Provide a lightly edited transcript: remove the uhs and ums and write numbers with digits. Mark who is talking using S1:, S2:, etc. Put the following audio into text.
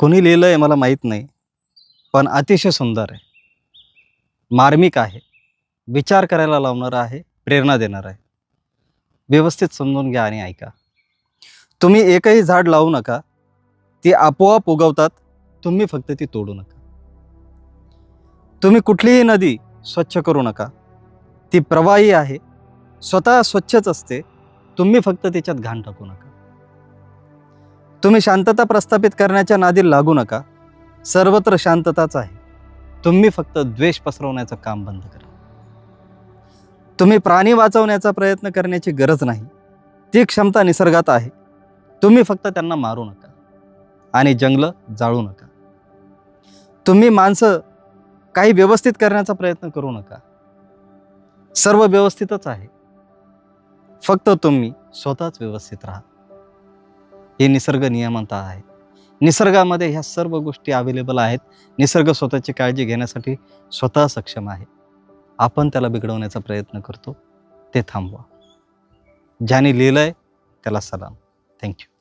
S1: कोणी लिहिलं आहे मला माहीत नाही, पण अतिशय सुंदर आहे, मार्मिक आहे, विचार करायला लावणारं आहे, प्रेरणा देणारं आहे. व्यवस्थित समजून घ्या आणि ऐका. तुम्ही एकही झाड लावू नका, ती आपोआप उगवतात, तुम्ही फक्त ती तोडू नका. तुम्ही कुठलीही नदी स्वच्छ करू नका, ती प्रवाही आहे, स्वतः स्वच्छच असते, तुम्ही फक्त तिच्यात घाण टाकू नका. तुम्ही शांतता प्रस्थापित करण्याच्या नादी लागू नका, सर्वत्र शांतताच आहे, तुम्ही फक्त द्वेष पसरवण्याचं काम बंद करा. तुम्ही प्राणी वाचवण्याचा प्रयत्न करण्याची गरज नाही, ती क्षमता निसर्गात आहे, तुम्ही फक्त त्यांना मारू नका आणि जंगलं जाळू नका. तुम्ही माणसं काही व्यवस्थित करण्याचा प्रयत्न करू नका, सर्व व्यवस्थितच आहे, फक्त तुम्ही स्वतःच व्यवस्थित राहा. हे निसर्ग नियमता आहे. निसर्गामध्ये ह्या सर्व गोष्टी अवेलेबल आहेत. निसर्ग स्वतःची काळजी घेण्यासाठी स्वतः सक्षम आहे. आपण त्याला बिघडवण्याचा प्रयत्न करतो, ते थांबवा. ज्याने लिहिलंय त्याला सलाम. थँक्यू.